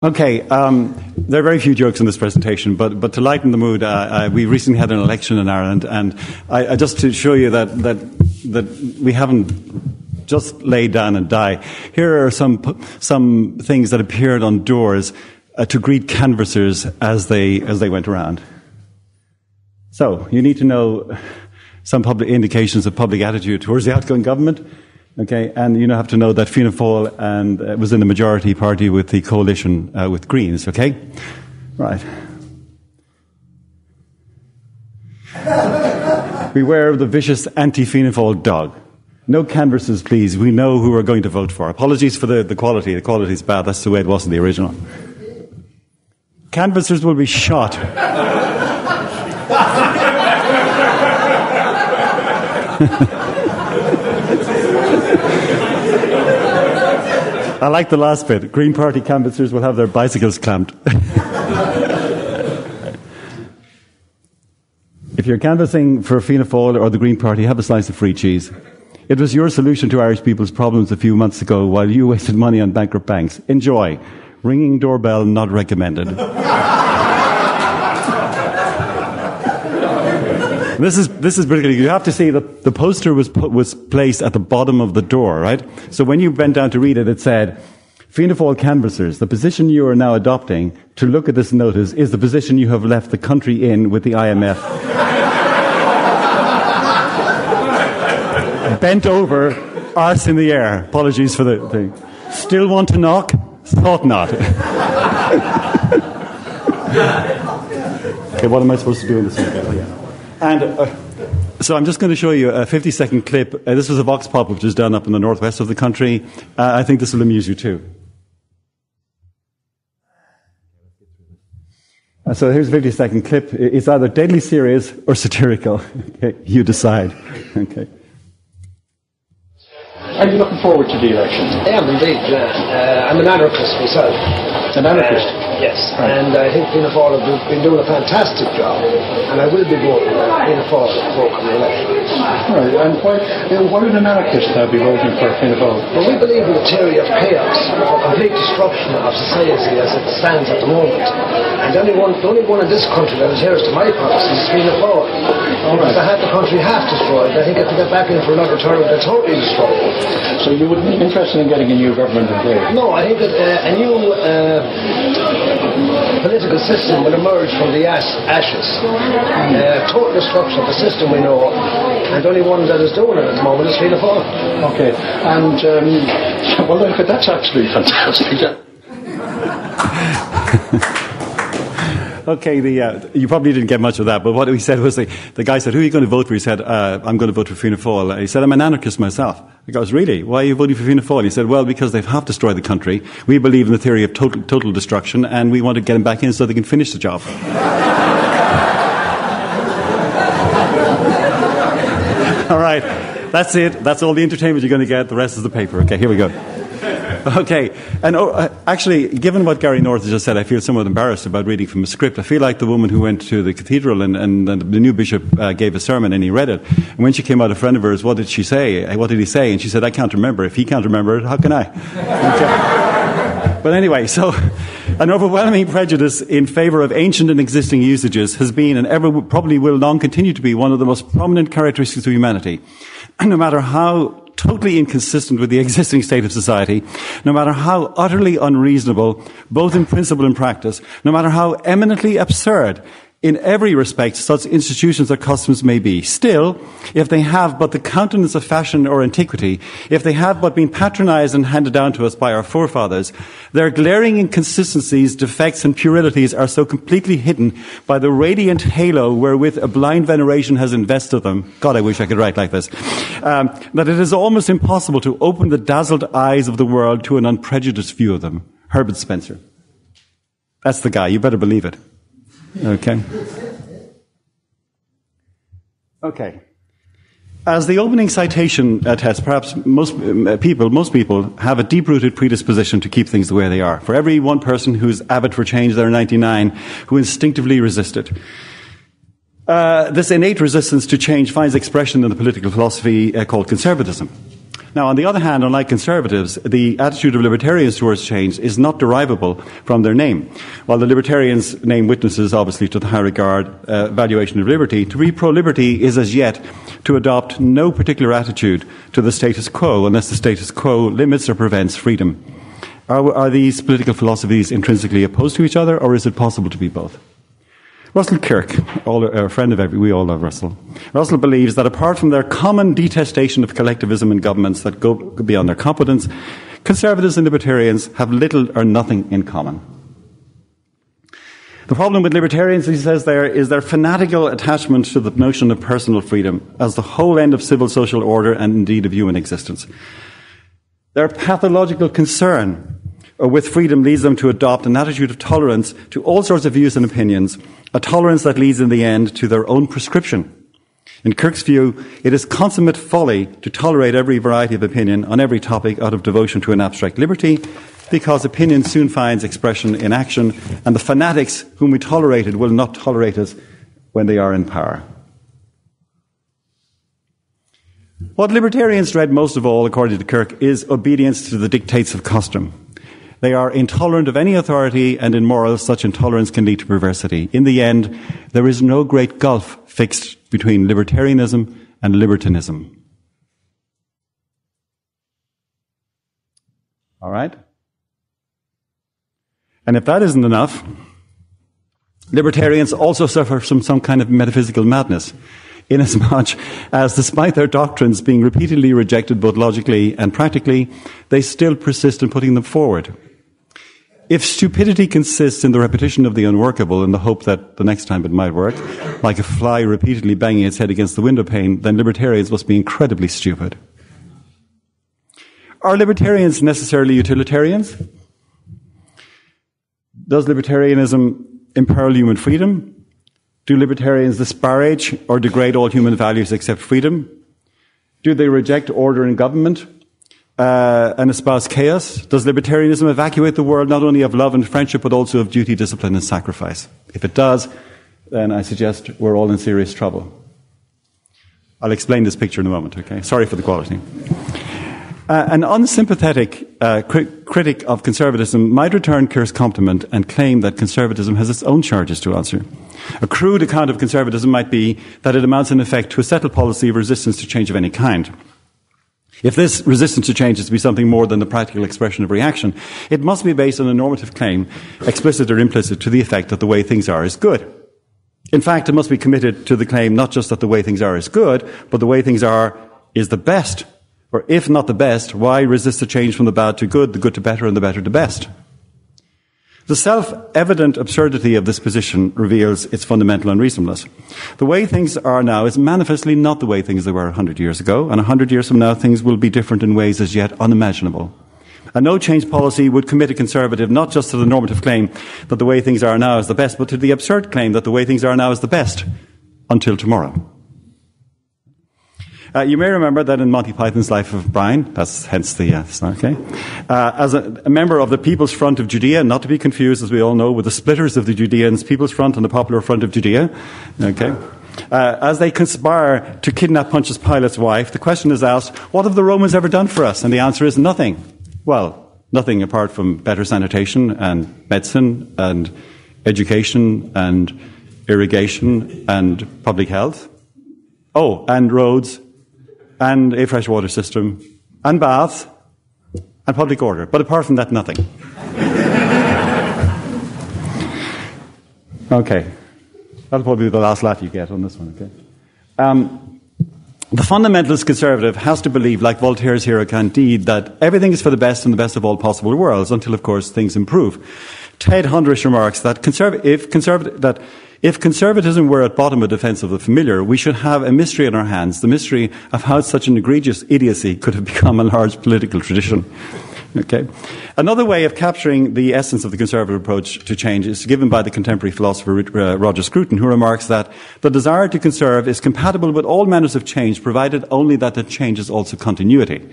Okay, there are very few jokes in this presentation, but to lighten the mood, we recently had an election in Ireland, and I just to show you that we haven't just laid down and die. Here are some things that appeared on doors to greet canvassers as they went around. So you need to know some public indications of public attitude towards the outgoing government. Okay, and you have to know that Fianna Fáil and was in the majority party with the coalition with Greens. Okay, right. Beware of the vicious anti-Fianna Fáil dog. No canvassers, please. We know who we're going to vote for. Apologies for the quality. The quality is bad. That's the way it was in the original. Canvassers will be shot. I like the last bit. Green Party canvassers will have their bicycles clamped. If you're canvassing for Fianna Fáil or the Green Party, have a slice of free cheese. It was your solution to Irish people's problems a few months ago while you wasted money on bankrupt banks. Enjoy. Ringing doorbell not recommended. This is particularly, you have to see that the poster was placed at the bottom of the door, right? So when you bent down to read it, it said, Fianna Fáil canvassers, the position you are now adopting to look at this notice is the position you have left the country in with the IMF. Bent over, arse in the air. Apologies for the thing. Still want to knock? Thought not. Okay, what am I supposed to do in this? And so I'm just going to show you a 50-second clip. This was a vox pop which is done up in the northwest of the country. I think this will amuse you too. So here's a 50-second clip. It's either deadly serious or satirical. Okay, you decide. Okay. Are you looking forward to the election? I am indeed. I'm an anarchist myself. An anarchist? Yes. Right. And I think Fianna Fáil have been doing a fantastic job. And I will be voting Fianna Fáil for the election. Right. And why would an anarchist be voting for Fianna Fáil? Well, we believe in the theory of chaos, of complete destruction of society as it stands at the moment. And the only one in this country that adheres to my policy is Fianna Fáil. Because they have the country half destroyed. I think if they get back in for another term, they're totally destroyed. So you wouldn't be interested in getting a new government in place? No, I think that a new political system will emerge from the ashes. Total destruction of the system we know, and the only one that is doing it at the moment is Fianna Fáil. Okay, and well, that's actually fantastic. Okay, you probably didn't get much of that, but what he said was the guy said, who are you going to vote for? He said, I'm going to vote for Fianna Fáil. He said, I'm an anarchist myself. He goes, really? Why are you voting for Fianna Fáil? He said, well, because they have destroyed the country. We believe in the theory of total destruction, and we want to get them back in so they can finish the job. All right, that's it. That's all the entertainment you're going to get. The rest is the paper. Okay, here we go. Okay, and actually, given what Gary North has just said, I feel somewhat embarrassed about reading from a script. I feel like the woman who went to the cathedral and the new bishop gave a sermon and he read it. And when she came out, a friend of hers, what did she say? What did he say? And she said, I can't remember. If he can't remember it, how can I? Okay. But anyway, so an overwhelming prejudice in favour of ancient and existing usages has been and ever probably will long continue to be one of the most prominent characteristics of humanity. And no matter how totally inconsistent with the existing state of society, no matter how utterly unreasonable, both in principle and practice, no matter how eminently absurd in every respect such institutions or customs may be, still, if they have but the countenance of fashion or antiquity, if they have but been patronized and handed down to us by our forefathers, their glaring inconsistencies, defects and puerilities are so completely hidden by the radiant halo wherewith a blind veneration has invested them, God, I wish I could write like this, that it is almost impossible to open the dazzled eyes of the world to an unprejudiced view of them. Herbert Spencer. That's the guy, you better believe it. Okay. Okay. As the opening citation attests, perhaps most people have a deep-rooted predisposition to keep things the way they are. For every one person who's avid for change, there are 99 who instinctively resist it. This innate resistance to change finds expression in the political philosophy called conservatism. Now, on the other hand, unlike conservatives, the attitude of libertarians towards change is not derivable from their name. While the libertarians name witnesses, obviously, to the high regard valuation of liberty, to be pro-liberty is as yet to adopt no particular attitude to the status quo unless the status quo limits or prevents freedom. Are these political philosophies intrinsically opposed to each other, or is it possible to be both? Russell Kirk, a friend of we all love Russell. Russell believes that apart from their common detestation of collectivism in governments that go beyond their competence, conservatives and libertarians have little or nothing in common. The problem with libertarians, he says there, is their fanatical attachment to the notion of personal freedom as the whole end of civil social order and indeed of human existence. Their pathological concern with freedom leads them to adopt an attitude of tolerance to all sorts of views and opinions, a tolerance that leads in the end to their own prescription. In Kirk's view, it is consummate folly to tolerate every variety of opinion on every topic out of devotion to an abstract liberty, because opinion soon finds expression in action, and the fanatics whom we tolerated will not tolerate us when they are in power. What libertarians dread most of all, according to Kirk, is obedience to the dictates of custom. They are intolerant of any authority, and in morals, such intolerance can lead to perversity. In the end, there is no great gulf fixed between libertarianism and libertinism. All right? And if that isn't enough, libertarians also suffer from some kind of metaphysical madness, inasmuch as, despite their doctrines being repeatedly rejected both logically and practically, they still persist in putting them forward. If stupidity consists in the repetition of the unworkable in the hope that the next time it might work, like a fly repeatedly banging its head against the window pane, then libertarians must be incredibly stupid. Are libertarians necessarily utilitarians? Does libertarianism imperil human freedom? Do libertarians disparage or degrade all human values except freedom? Do they reject order in government and espouse chaos? Does libertarianism evacuate the world not only of love and friendship but also of duty, discipline and sacrifice? If it does, then I suggest we're all in serious trouble. I'll explain this picture in a moment, okay? Sorry for the quality. An unsympathetic critic of conservatism might return Kirk's compliment and claim that conservatism has its own charges to answer. A crude account of conservatism might be that it amounts in effect to a settled policy of resistance to change of any kind. If this resistance to change is to be something more than the practical expression of reaction, it must be based on a normative claim, explicit or implicit, to the effect that the way things are is good. In fact, it must be committed to the claim not just that the way things are is good, but the way things are is the best. Or if not the best, why resist the change from the bad to good, the good to better, and the better to best? The self-evident absurdity of this position reveals its fundamental unreasonableness. The way things are now is manifestly not the way things were 100 years ago, and 100 years from now things will be different in ways as yet unimaginable. A no-change policy would commit a conservative not just to the normative claim that the way things are now is the best, but to the absurd claim that the way things are now is the best until tomorrow. You may remember that in Monty Python's Life of Brian, that's hence the okay, as a member of the People's Front of Judea, not to be confused, as we all know, with the splitters of the Judeans, People's Front and the Popular Front of Judea, okay, as they conspire to kidnap Pontius Pilate's wife, the question is asked, what have the Romans ever done for us? And the answer is nothing. Well, nothing apart from better sanitation and medicine and education and irrigation and public health. Oh, and roads, and a fresh water system, and baths, and public order. But apart from that, nothing. Okay. That'll probably be the last laugh you get on this one, okay? The fundamentalist conservative has to believe, like Voltaire's hero Candide, that everything is for the best and the best of all possible worlds, until, of course, things improve. Ted Hundrish remarks that if conservatism were at bottom a defense of the familiar, we should have a mystery in our hands, the mystery of how such an egregious idiocy could have become a large political tradition. Okay. Another way of capturing the essence of the conservative approach to change is given by the contemporary philosopher Roger Scruton, who remarks that the desire to conserve is compatible with all manners of change, provided only that the change is also continuity.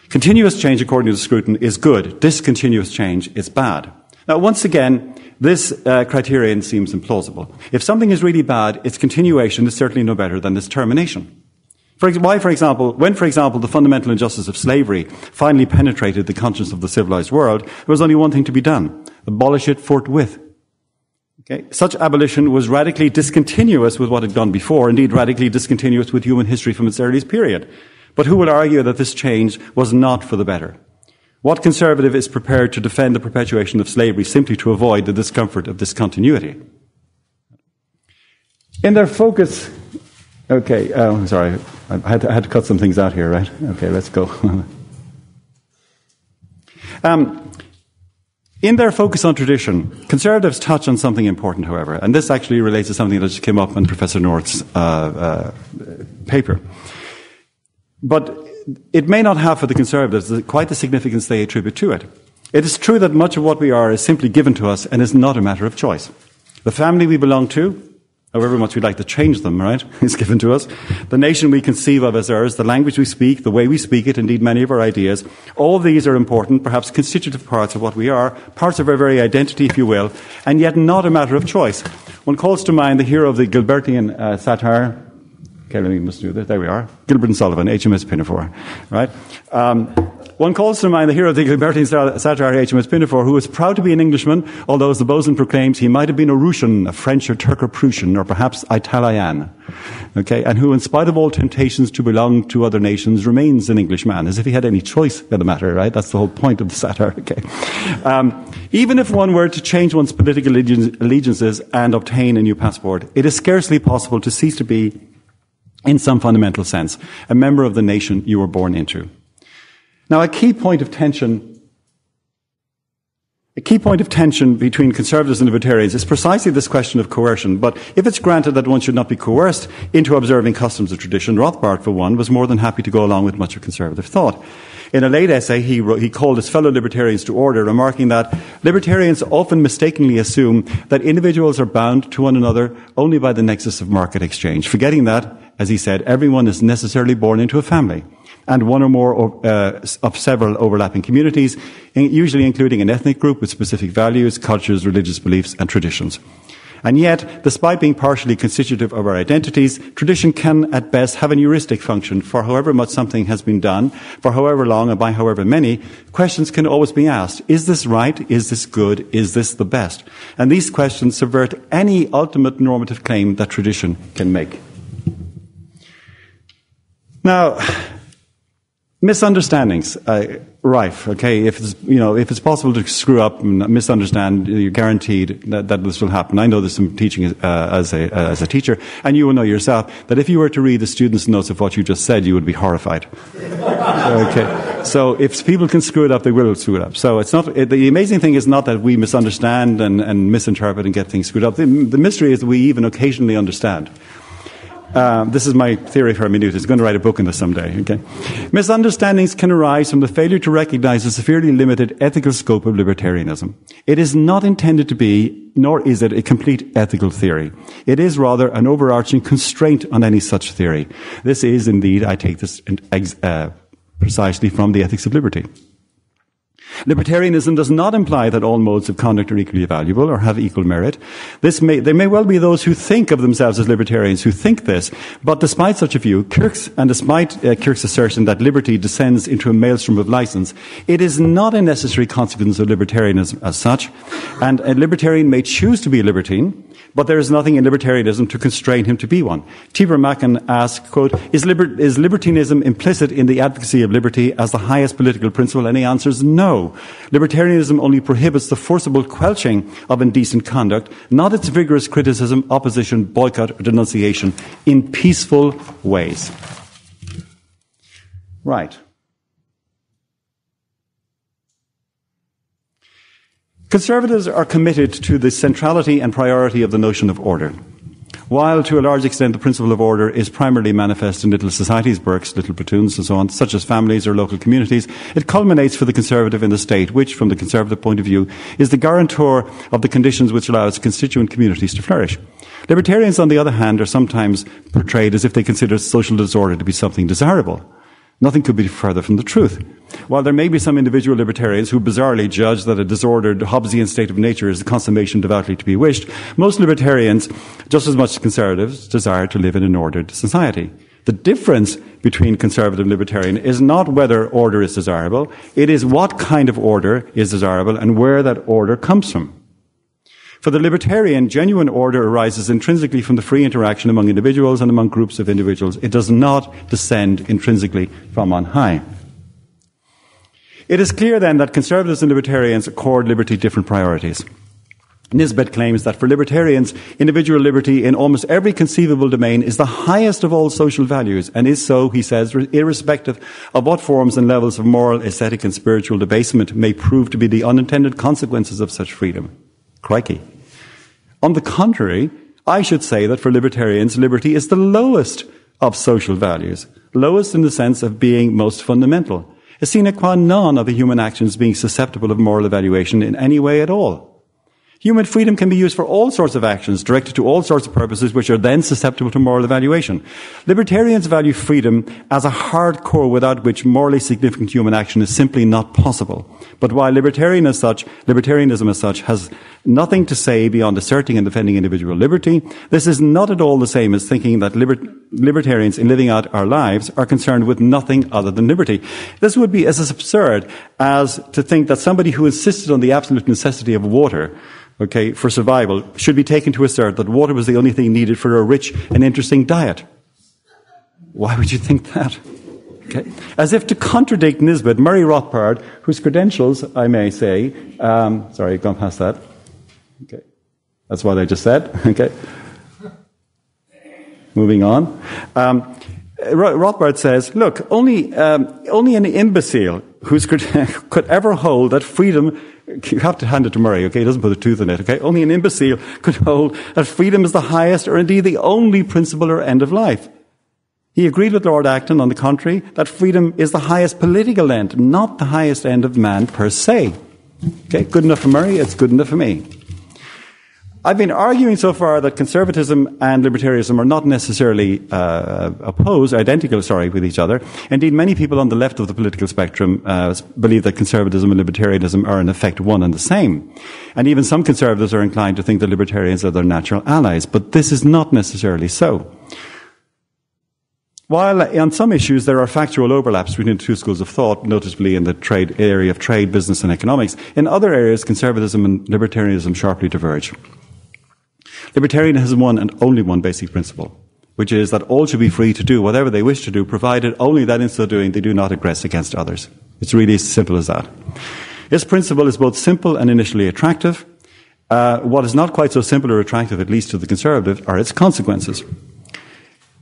Continuous change, according to Scruton, is good. Discontinuous change is bad. Now, once again, this criterion seems implausible. If something is really bad, its continuation is certainly no better than its termination. When, for example, the fundamental injustice of slavery finally penetrated the conscience of the civilized world, there was only one thing to be done: abolish it forthwith. Okay? Such abolition was radically discontinuous with what had gone before, indeed radically discontinuous with human history from its earliest period. But who will argue that this change was not for the better? What conservative is prepared to defend the perpetuation of slavery simply to avoid the discomfort of discontinuity? In their focus... Okay, sorry, I had to cut some things out here, right? Okay, let's go. In their focus on tradition, conservatives touch on something important, however, and this actually relates to something that just came up in Professor North's paper. But it may not have for the conservatives quite the significance they attribute to it. It is true that much of what we are is simply given to us and is not a matter of choice. The family we belong to, however much we'd like to change them, right, is given to us. The nation we conceive of as ours, the language we speak, the way we speak it, indeed many of our ideas, all these are important, perhaps constitutive parts of what we are, parts of our very identity, if you will, and yet not a matter of choice. One calls to mind the hero of the Gilbertian satire. Okay, let me just do this. There we are. Gilbert and Sullivan, HMS Pinafore, right? One calls to mind the hero of the Libertarian satire HMS Pinafore, who was proud to be an Englishman, although, as the bosun proclaims, he might have been a Russian, a French or Turk or Prussian, or perhaps Italian. Okay, and who, in spite of all temptations to belong to other nations, remains an Englishman, as if he had any choice in the matter, right? That's the whole point of the satire, okay? Even if one were to change one's political allegiances and obtain a new passport, it is scarcely possible to cease to be, in some fundamental sense, a member of the nation you were born into. Now, a key point of tension between conservatives and libertarians is precisely this question of coercion. But if it's granted that one should not be coerced into observing customs of tradition, Rothbard, for one, was more than happy to go along with much of conservative thought. In a late essay, he called his fellow libertarians to order, remarking that libertarians often mistakenly assume that individuals are bound to one another only by the nexus of market exchange, forgetting that, as he said, everyone is necessarily born into a family, and one or more of several overlapping communities, usually including an ethnic group with specific values, cultures, religious beliefs, and traditions. And yet, despite being partially constitutive of our identities, tradition can, at best, have an heuristic function. For however much something has been done, for however long and by however many, questions can always be asked. Is this right? Is this good? Is this the best? And these questions subvert any ultimate normative claim that tradition can make. Now, misunderstandings, rife. Okay, if it's possible to screw up and misunderstand, you're guaranteed that this will happen. I know there's some teaching as a teacher, and you will know yourself that if you were to read the students' notes of what you just said, you would be horrified. Okay, so if people can screw it up, they will screw it up. So it's not. The amazing thing is not that we misunderstand and misinterpret and get things screwed up. The mystery is that we even occasionally understand. This is my theory for hermeneutics. I'm going to write a book on this someday. Okay, misunderstandings can arise from the failure to recognize the severely limited ethical scope of libertarianism. It is not intended to be, nor is it a complete ethical theory. It is rather an overarching constraint on any such theory. This is indeed, I take this precisely from the Ethics of Liberty. Libertarianism does not imply that all modes of conduct are equally valuable or have equal merit. There may well be those who think of themselves as libertarians who think this, but despite such a view, despite Kirk's assertion that liberty descends into a maelstrom of license, it is not a necessary consequence of libertarianism as such, and a libertarian may choose to be a libertine, but there is nothing in libertarianism to constrain him to be one. Tibor Mackin asked, quote, is libertinism implicit in the advocacy of liberty as the highest political principle? And he answers, no. Libertarianism only prohibits the forcible quelching of indecent conduct, not its vigorous criticism, opposition, boycott, or denunciation in peaceful ways. Right. Conservatives are committed to the centrality and priority of the notion of order. While, to a large extent, the principle of order is primarily manifest in little societies, burks, little platoons, and so on, such as families or local communities, it culminates for the conservative in the state, which, from the conservative point of view, is the guarantor of the conditions which allow its constituent communities to flourish. Libertarians, on the other hand, are sometimes portrayed as if they consider social disorder to be something desirable. Nothing could be further from the truth. While there may be some individual libertarians who bizarrely judge that a disordered Hobbesian state of nature is a consummation devoutly to be wished, most libertarians, just as much as conservatives, desire to live in an ordered society. The difference between conservative and libertarian is not whether order is desirable, it is what kind of order is desirable and where that order comes from. For the libertarian, genuine order arises intrinsically from the free interaction among individuals and among groups of individuals. It does not descend intrinsically from on high. It is clear then that conservatives and libertarians accord liberty different priorities. Nisbet claims that for libertarians, individual liberty in almost every conceivable domain is the highest of all social values, and is so, he says, irrespective of what forms and levels of moral, aesthetic and spiritual debasement may prove to be the unintended consequences of such freedom. Crikey. On the contrary, I should say that for libertarians, liberty is the lowest of social values, lowest in the sense of being most fundamental, a sine qua non of the human actions being susceptible of moral evaluation in any way at all. Human freedom can be used for all sorts of actions, directed to all sorts of purposes, which are then susceptible to moral evaluation. Libertarians value freedom as a hard core without which morally significant human action is simply not possible. But while libertarianism as such has nothing to say beyond asserting and defending individual liberty, this is not at all the same as thinking that libertarians in living out our lives are concerned with nothing other than liberty. This would be as absurd as to think that somebody who insisted on the absolute necessity of water, for survival, should be taken to assert that water was the only thing needed for a rich and interesting diet. Why would you think that? As if to contradict Nisbet, Murray Rothbard, whose credentials, I may say, sorry, gone past that. That's what I just said. Moving on. Rothbard says, look, only an imbecile could ever hold that freedom. You have to hand it to Murray, he doesn't put a tooth in it, Only an imbecile could hold that freedom is the highest or indeed the only principle or end of life. He agreed with Lord Acton, on the contrary, that freedom is the highest political end, not the highest end of man per se. Good enough for Murray, it's good enough for me. I've been arguing so far that conservatism and libertarianism are not necessarily identical with each other. Indeed, many people on the left of the political spectrum believe that conservatism and libertarianism are in effect one and the same. And even some conservatives are inclined to think that libertarians are their natural allies. But this is not necessarily so. While on some issues there are factual overlaps between the two schools of thought, noticeably in the area of trade, business and economics, in other areas conservatism and libertarianism sharply diverge. Libertarianism has one and only one basic principle, which is that all should be free to do whatever they wish to do, provided only that in so doing they do not aggress against others. It's really as simple as that. This principle is both simple and initially attractive. What is not quite so simple or attractive, at least to the conservative, are its consequences.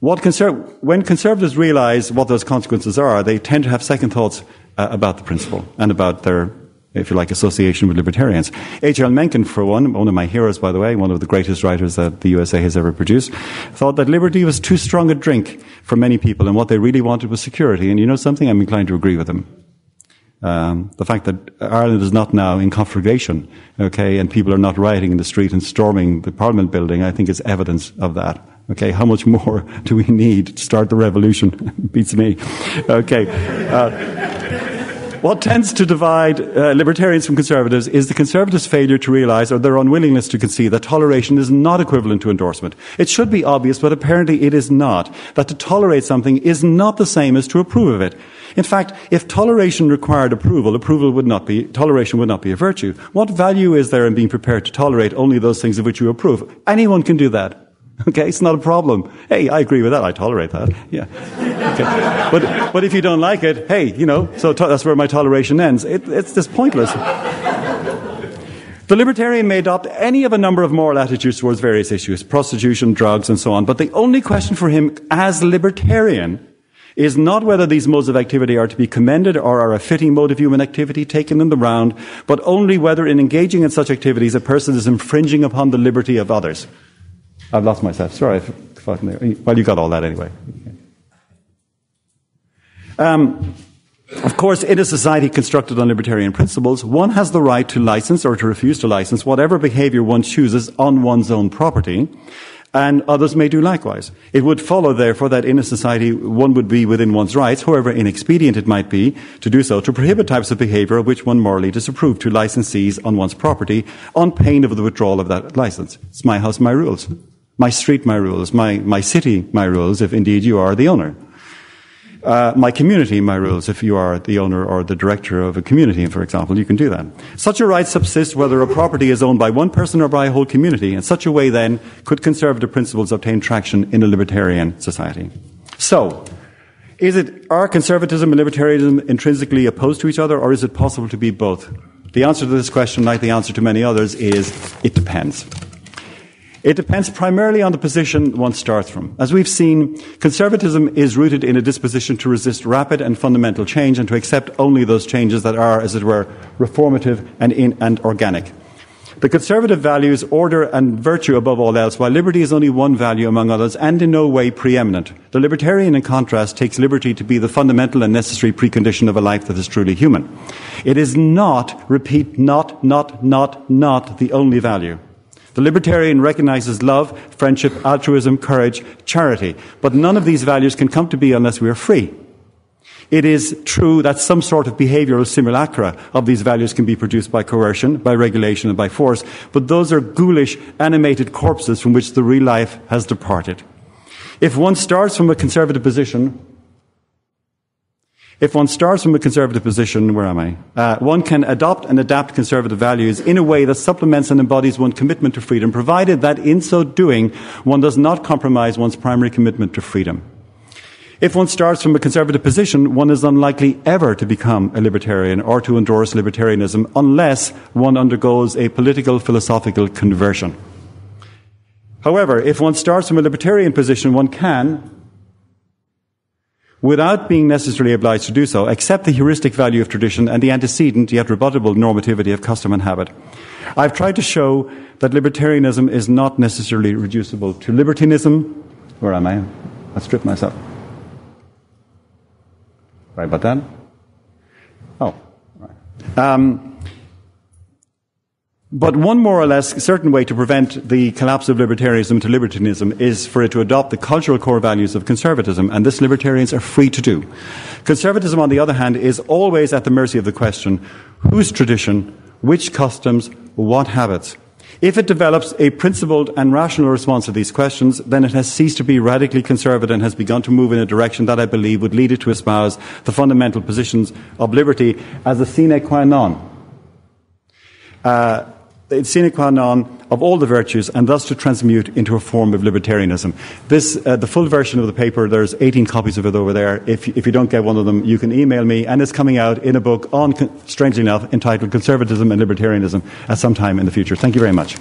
When conservatives realize what those consequences are, they tend to have second thoughts about the principle and about their, if you like, association with libertarians. H.L. Mencken, for one of my heroes, by the way, one of the greatest writers that the USA has ever produced, thought that liberty was too strong a drink for many people, and what they really wanted was security. And you know something? I'm inclined to agree with him. The fact that Ireland is not now in conflagration, and people are not rioting in the street and storming the Parliament building, I think is evidence of that. How much more do we need to start the revolution? Beats me. What tends to divide libertarians from conservatives is the conservatives' failure to realize, or their unwillingness to concede, that toleration is not equivalent to endorsement. It should be obvious, but apparently it is not, that to tolerate something is not the same as to approve of it. In fact, if toleration required approval, toleration would not be a virtue. What value is there in being prepared to tolerate only those things of which you approve? Anyone can do that. It's not a problem. Hey, I agree with that. I tolerate that. Yeah. But if you don't like it, hey, so that's where my toleration ends. It's just pointless. The libertarian may adopt any of a number of moral attitudes towards various issues, prostitution, drugs, and so on. But the only question for him as libertarian is not whether these modes of activity are to be commended or are a fitting mode of human activity taken in the round, but only whether in engaging in such activities a person is infringing upon the liberty of others. I've lost myself. Sorry. Well, you got all that anyway. Of course, in a society constructed on libertarian principles, one has the right to license or to refuse to license whatever behavior one chooses on one's own property, and others may do likewise. It would follow, therefore, that in a society one would be within one's rights, however inexpedient it might be to do so, to prohibit types of behavior of which one morally disapproved to licensees on one's property on pain of the withdrawal of that license. It's my house, my rules. My street, my rules. My city, my rules, if indeed you are the owner. My community, my rules, if you are the owner or the director of a community, for example, you can do that. Such a right subsists whether a property is owned by one person or by a whole community. In such a way, then, could conservative principles obtain traction in a libertarian society. So, are conservatism and libertarianism intrinsically opposed to each other, or is it possible to be both? The answer to this question, like the answer to many others, is it depends. It depends primarily on the position one starts from. As we've seen, conservatism is rooted in a disposition to resist rapid and fundamental change and to accept only those changes that are, as it were, reformative and organic. The conservative values order and virtue above all else, while liberty is only one value among others and in no way preeminent. The libertarian, in contrast, takes liberty to be the fundamental and necessary precondition of a life that is truly human. It is not, repeat, not the only value. The libertarian recognizes love, friendship, altruism, courage, charity. But none of these values can come to be unless we are free. It is true that some sort of behavioral simulacra of these values can be produced by coercion, by regulation, and by force, but those are ghoulish, animated corpses from which the real life has departed. If one starts from a conservative position, where am I? One can adopt and adapt conservative values in a way that supplements and embodies one's commitment to freedom, provided that in so doing, one does not compromise one's primary commitment to freedom. If one starts from a conservative position, one is unlikely ever to become a libertarian or to endorse libertarianism unless one undergoes a political philosophical conversion. However, if one starts from a libertarian position, one can, without being necessarily obliged to do so, accept the heuristic value of tradition and the antecedent yet rebuttable normativity of custom and habit. I've tried to show that libertarianism is not necessarily reducible to libertinism. Where am I? I stripped myself. Sorry about that. Oh, right. But one more or less certain way to prevent the collapse of libertarianism to libertinism is for it to adopt the cultural core values of conservatism, and this libertarians are free to do. Conservatism, on the other hand, is always at the mercy of the question, whose tradition, which customs, what habits? If it develops a principled and rational response to these questions, then it has ceased to be radically conservative and has begun to move in a direction that I believe would lead it to espouse the fundamental positions of liberty as a sine qua non. The sine qua non of all the virtues, and thus to transmute into a form of libertarianism. The full version of the paper, there's 18 copies of it over there. If you don't get one of them, you can email me, and it's coming out in a book strangely enough, entitled Conservatism and Libertarianism at some time in the future. Thank you very much.